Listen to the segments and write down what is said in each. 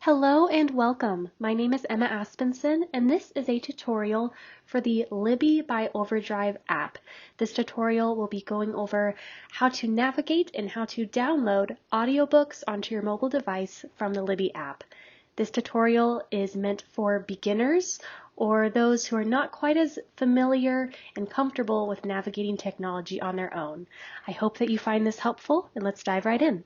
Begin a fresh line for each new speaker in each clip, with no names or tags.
Hello and welcome. My name is Emma Aspenson, and this is a tutorial for the Libby by Overdrive app. This tutorial will be going over how to navigate and how to download audiobooks onto your mobile device from the Libby app. This tutorial is meant for beginners or those who are not quite as familiar and comfortable with navigating technology on their own. I hope that you find this helpful, and let's dive right in.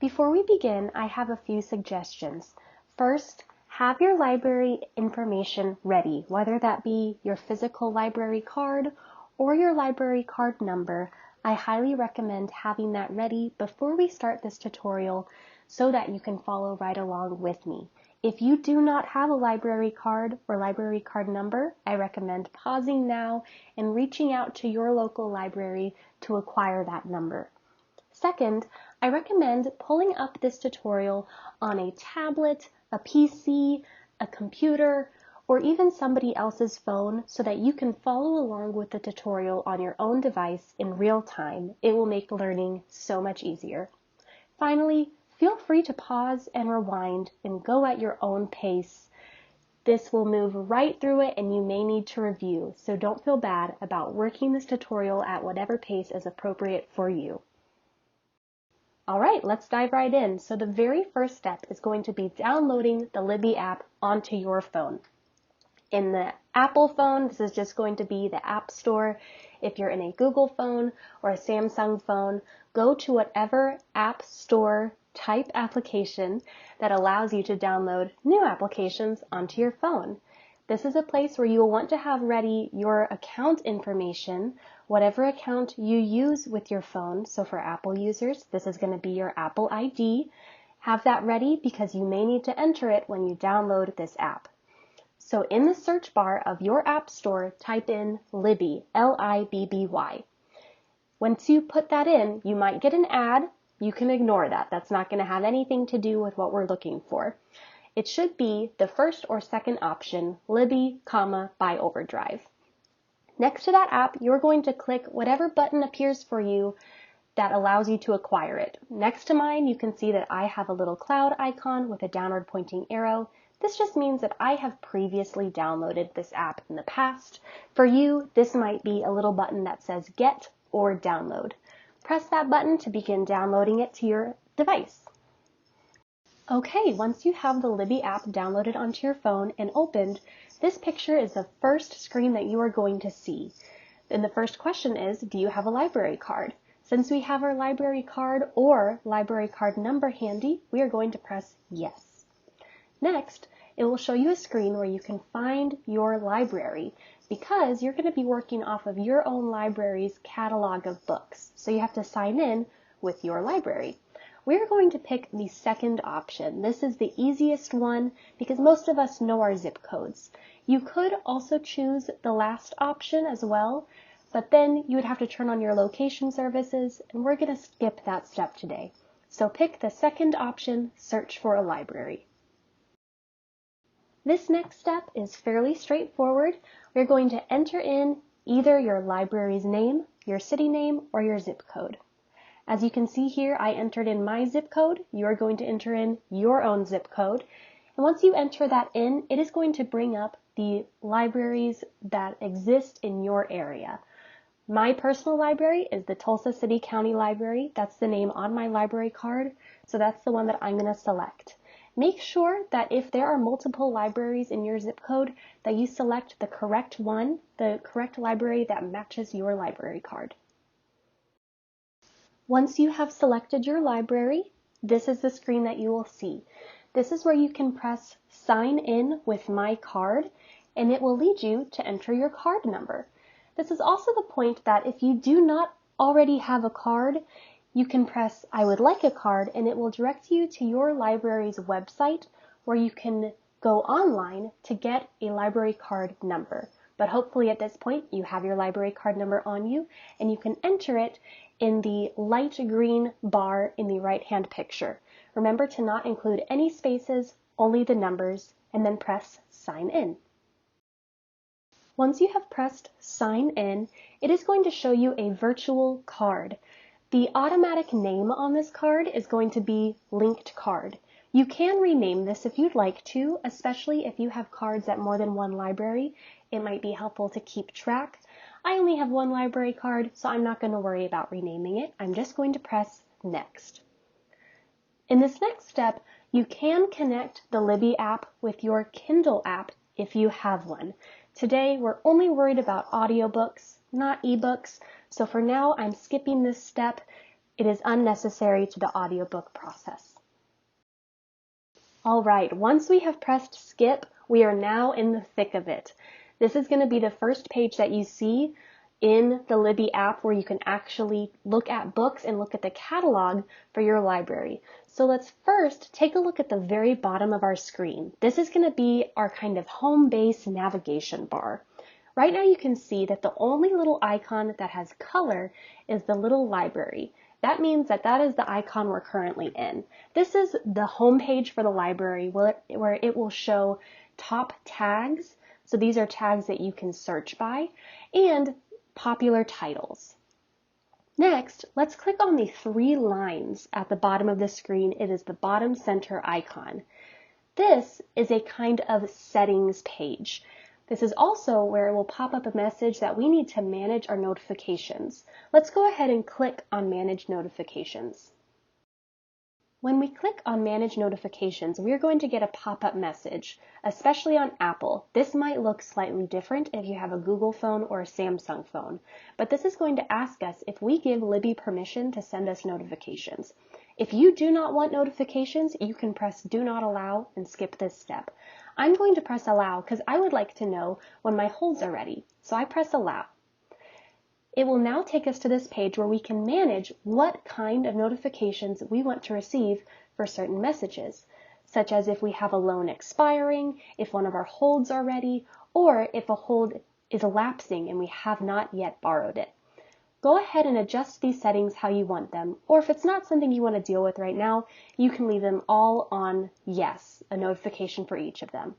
Before we begin, I have a few suggestions. First, have your library information ready, whether that be your physical library card or your library card number. I highly recommend having that ready before we start this tutorial so that you can follow right along with me. If you do not have a library card or library card number, I recommend pausing now and reaching out to your local library to acquire that number. Second, I recommend pulling up this tutorial on a tablet, a PC, a computer, or even somebody else's phone so that you can follow along with the tutorial on your own device in real time. It will make learning so much easier. Finally, feel free to pause and rewind and go at your own pace. This will move right through it and you may need to review, so don't feel bad about working this tutorial at whatever pace is appropriate for you. All right, let's dive right in. So the very first step is going to be downloading the Libby app onto your phone. In the Apple phone, this is just going to be the App Store. If you're in a Google phone or a Samsung phone, go to whatever App Store type application that allows you to download new applications onto your phone. This is a place where you will want to have ready your account information, whatever account you use with your phone. So for Apple users, this is going to be your Apple ID. Have that ready because you may need to enter it when you download this app. So in the search bar of your App Store, type in Libby, L-I-B-B-Y. Once you put that in, you might get an ad. You can ignore that. That's not going to have anything to do with what we're looking for. It should be the first or second option, Libby, by Overdrive. Next to that app, you're going to click whatever button appears for you that allows you to acquire it. Next to mine, you can see that I have a little cloud icon with a downward pointing arrow. This just means that I have previously downloaded this app in the past. For you, this might be a little button that says Get or Download. Press that button to begin downloading it to your device. Okay, once you have the Libby app downloaded onto your phone and opened, this picture is the first screen that you are going to see. And the first question is, do you have a library card? Since we have our library card or library card number handy, we are going to press yes. Next, it will show you a screen where you can find your library because you're going to be working off of your own library's catalog of books. So you have to sign in with your library. We're going to pick the second option. This is the easiest one because most of us know our zip codes. You could also choose the last option as well, but then you would have to turn on your location services, and we're going to skip that step today. So pick the second option, search for a library. This next step is fairly straightforward. We're going to enter in either your library's name, your city name, or your zip code. As you can see here, I entered in my zip code. You're going to enter in your own zip code. And once you enter that in, it is going to bring up the libraries that exist in your area. My personal library is the Tulsa City County Library. That's the name on my library card. So that's the one that I'm going to select. Make sure that if there are multiple libraries in your zip code, that you select the correct one, the correct library that matches your library card. Once you have selected your library, this is the screen that you will see. This is where you can press Sign In with My Card, and it will lead you to enter your card number. This is also the point that if you do not already have a card, you can press I would like a card, and it will direct you to your library's website where you can go online to get a library card number. But hopefully at this point you have your library card number on you and you can enter it in the light green bar in the right-hand picture. Remember to not include any spaces, only the numbers, and then press Sign In. Once you have pressed Sign In, it is going to show you a virtual card. The automatic name on this card is going to be Linked Card. You can rename this if you'd like to, especially if you have cards at more than one library. It might be helpful to keep track. I only have one library card, so I'm not going to worry about renaming it. I'm just going to press Next. In this next step, you can connect the Libby app with your Kindle app if you have one. Today, we're only worried about audiobooks, not ebooks, so for now, I'm skipping this step. It is unnecessary to the audiobook process. All right, once we have pressed skip, we are now in the thick of it. This is going to be the first page that you see in the Libby app where you can actually look at books and look at the catalog for your library. So let's first take a look at the very bottom of our screen. This is going to be our kind of home base navigation bar. Right now you can see that the only little icon that has color is the little library. That means that that is the icon we're currently in. This is the home page for the library where it will show top tags. So these are tags that you can search by, and popular titles. Next, let's click on the three lines at the bottom of the screen. It is the bottom center icon. This is a kind of settings page. This is also where it will pop up a message that we need to manage our notifications. Let's go ahead and click on Manage Notifications. When we click on Manage Notifications, we're going to get a pop-up message, especially on Apple. This might look slightly different if you have a Google phone or a Samsung phone, but this is going to ask us if we give Libby permission to send us notifications. If you do not want notifications, you can press Do Not Allow and skip this step. I'm going to press Allow because I would like to know when my holds are ready, so I press Allow. It will now take us to this page where we can manage what kind of notifications we want to receive for certain messages, such as if we have a loan expiring, if one of our holds are ready, or if a hold is lapsing and we have not yet borrowed it. Go ahead and adjust these settings how you want them, or if it's not something you want to deal with right now, you can leave them all on Yes, a notification for each of them.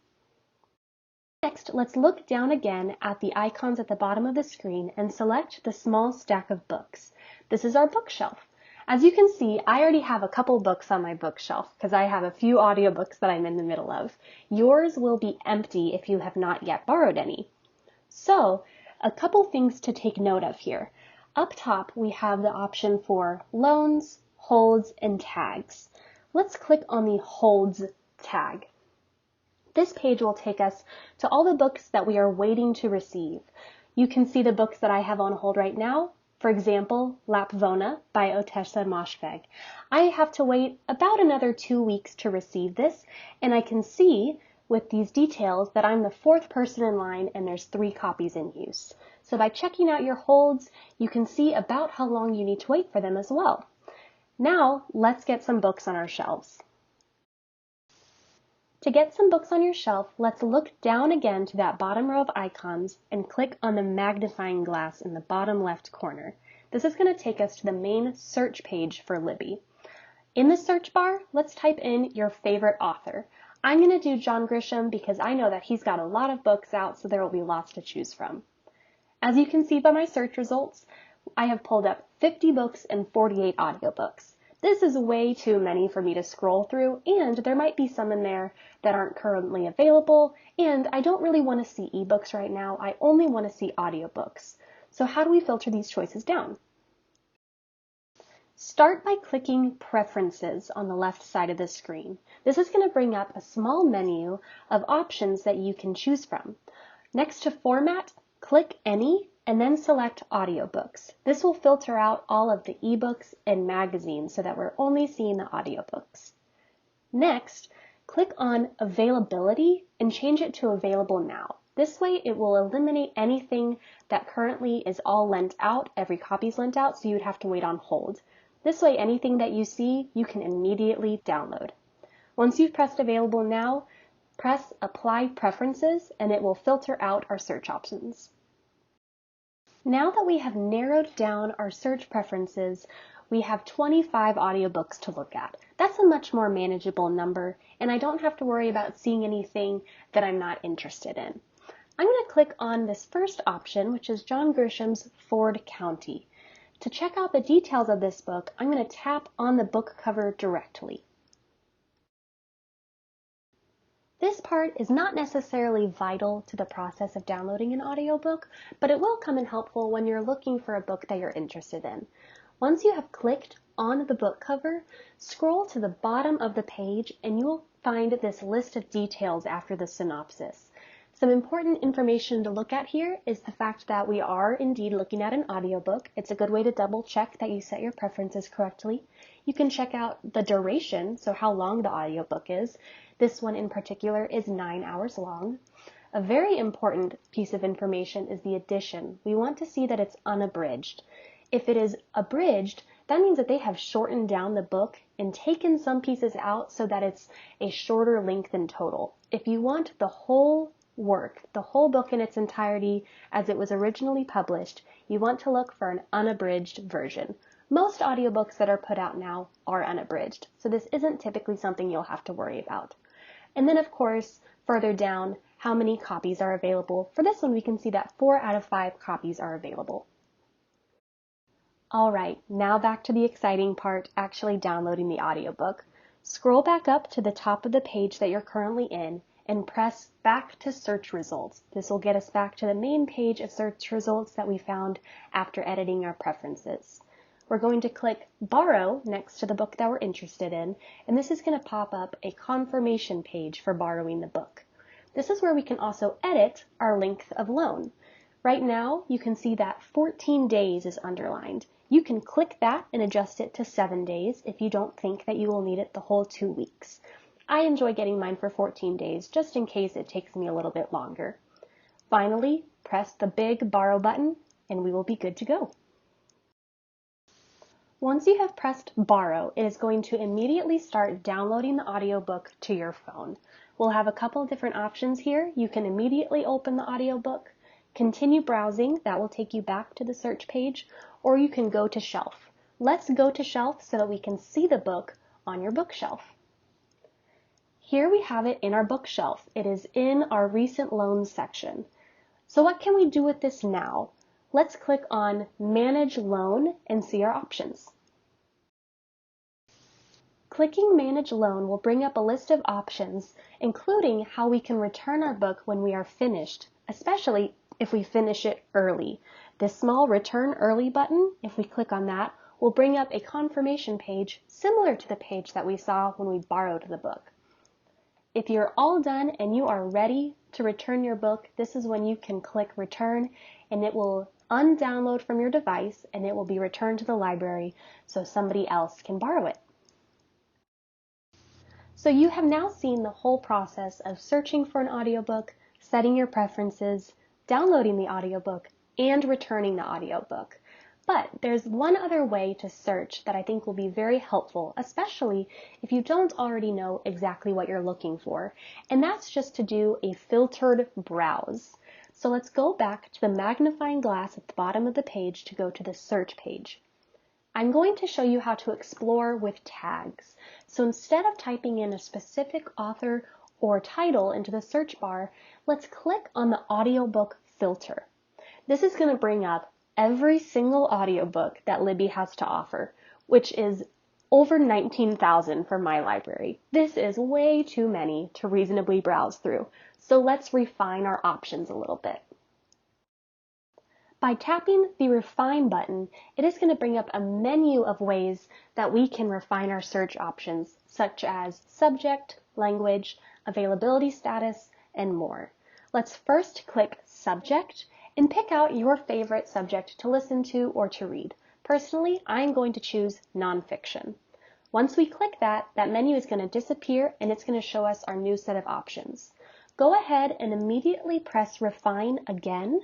Next, let's look down again at the icons at the bottom of the screen and select the small stack of books. This is our bookshelf. As you can see, I already have a couple books on my bookshelf because I have a few audiobooks that I'm in the middle of. Yours will be empty if you have not yet borrowed any. So, a couple things to take note of here. Up top, we have the option for loans, holds, and tags. Let's click on the holds tag. This page will take us to all the books that we are waiting to receive. You can see the books that I have on hold right now. For example, Lapvona by Otessa Moshfegh. I have to wait about another 2 weeks to receive this, and I can see with these details that I'm the fourth person in line and there's 3 copies in use. So by checking out your holds, you can see about how long you need to wait for them as well. Now, let's get some books on our shelves. To get some books on your shelf, let's look down again to that bottom row of icons and click on the magnifying glass in the bottom left corner. This is going to take us to the main search page for Libby. In the search bar, let's type in your favorite author. I'm going to do John Grisham because I know that he's got a lot of books out, so there will be lots to choose from. As you can see by my search results, I have pulled up 50 books and 48 audiobooks. This is way too many for me to scroll through, and there might be some in there that aren't currently available, and I don't really want to see ebooks right now. I only want to see audiobooks. So how do we filter these choices down? Start by clicking Preferences on the left side of the screen. This is going to bring up a small menu of options that you can choose from. Next to Format, click Any, and then select Audiobooks. This will filter out all of the ebooks and magazines so that we're only seeing the audiobooks. Next, click on Availability and change it to Available Now. This way it will eliminate anything that currently is all lent out, every copy's lent out, so you'd have to wait on hold. This way anything that you see, you can immediately download. Once you've pressed Available Now, press Apply Preferences and it will filter out our search options. Now that we have narrowed down our search preferences, we have 25 audiobooks to look at. That's a much more manageable number, and I don't have to worry about seeing anything that I'm not interested in. I'm going to click on this first option, which is John Grisham's Ford County. To check out the details of this book, I'm going to tap on the book cover directly. This part is not necessarily vital to the process of downloading an audiobook, but it will come in helpful when you're looking for a book that you're interested in. Once you have clicked on the book cover, scroll to the bottom of the page and you will find this list of details after the synopsis. Some important information to look at here is the fact that we are indeed looking at an audiobook. It's a good way to double check that you set your preferences correctly. You can check out the duration, so how long the audiobook is. This one in particular is 9 hours long. A very important piece of information is the addition. We want to see that it's unabridged. If it is abridged, that means that they have shortened down the book and taken some pieces out so that it's a shorter length in total. If you want the whole work, the whole book in its entirety as it was originally published, you want to look for an unabridged version. Most audiobooks that are put out now are unabridged, so this isn't typically something you'll have to worry about. And then, of course, further down, how many copies are available. For this one, we can see that 4 out of 5 copies are available. All right, now back to the exciting part, actually downloading the audiobook. Scroll back up to the top of the page that you're currently in and press back to search results. This will get us back to the main page of search results that we found after editing our preferences. We're going to click Borrow next to the book that we're interested in, and this is going to pop up a confirmation page for borrowing the book. This is where we can also edit our length of loan. Right now, you can see that 14 days is underlined. You can click that and adjust it to 7 days if you don't think that you will need it the whole 2 weeks. I enjoy getting mine for 14 days just in case it takes me a little bit longer. Finally, press the big Borrow button and we will be good to go. Once you have pressed Borrow, it is going to immediately start downloading the audiobook to your phone. We'll have a couple of different options here. You can immediately open the audiobook, continue browsing, that will take you back to the search page, or you can go to shelf. Let's go to shelf so that we can see the book on your bookshelf. Here we have it in our bookshelf. It is in our recent loans section. So what can we do with this now? Let's click on Manage Loan and see our options. Clicking Manage Loan will bring up a list of options, including how we can return our book when we are finished, especially if we finish it early. This small Return Early button, if we click on that, will bring up a confirmation page similar to the page that we saw when we borrowed the book. If you're all done and you are ready to return your book, this is when you can click Return and it will undownload from your device and it will be returned to the library so somebody else can borrow it. So you have now seen the whole process of searching for an audiobook, setting your preferences, downloading the audiobook, and returning the audiobook. But there's one other way to search that I think will be very helpful, especially if you don't already know exactly what you're looking for, and that's just to do a filtered browse. So let's go back to the magnifying glass at the bottom of the page to go to the search page. I'm going to show you how to explore with tags. So instead of typing in a specific author or title into the search bar, let's click on the audiobook filter. This is going to bring up every single audiobook that Libby has to offer, which is over 19,000 for my library. This is way too many to reasonably browse through. So let's refine our options a little bit. By tapping the Refine button, it is going to bring up a menu of ways that we can refine our search options, such as subject, language, availability status, and more. Let's first click Subject and pick out your favorite subject to listen to or to read. Personally, I'm going to choose nonfiction. Once we click that, that menu is going to disappear and it's going to show us our new set of options. Go ahead and immediately press Refine again,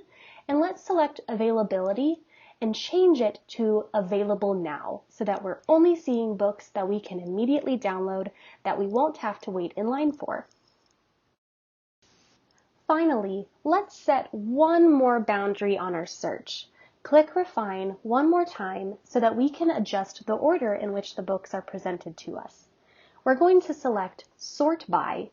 and let's select Availability and change it to Available Now so that we're only seeing books that we can immediately download that we won't have to wait in line for. Finally, let's set one more boundary on our search. Click Refine one more time so that we can adjust the order in which the books are presented to us. We're going to select Sort By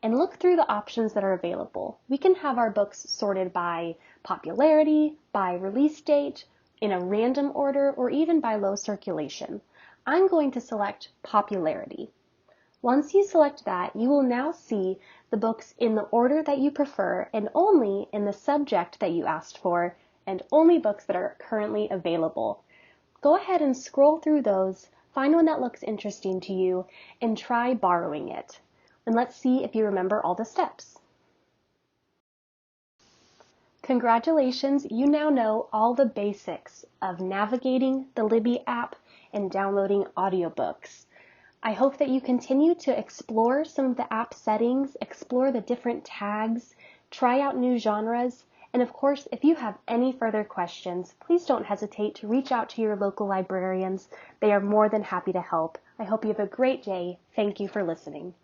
and look through the options that are available. We can have our books sorted by popularity, by release date, in a random order, or even by low circulation. I'm going to select popularity. Once you select that, you will now see the books in the order that you prefer and only in the subject that you asked for, and only books that are currently available. Go ahead and scroll through those, find one that looks interesting to you, and try borrowing it. And let's see if you remember all the steps. Congratulations, you now know all the basics of navigating the Libby app and downloading audiobooks. I hope that you continue to explore some of the app settings, explore the different tags, try out new genres, and of course, if you have any further questions, please don't hesitate to reach out to your local librarians. They are more than happy to help. I hope you have a great day. Thank you for listening.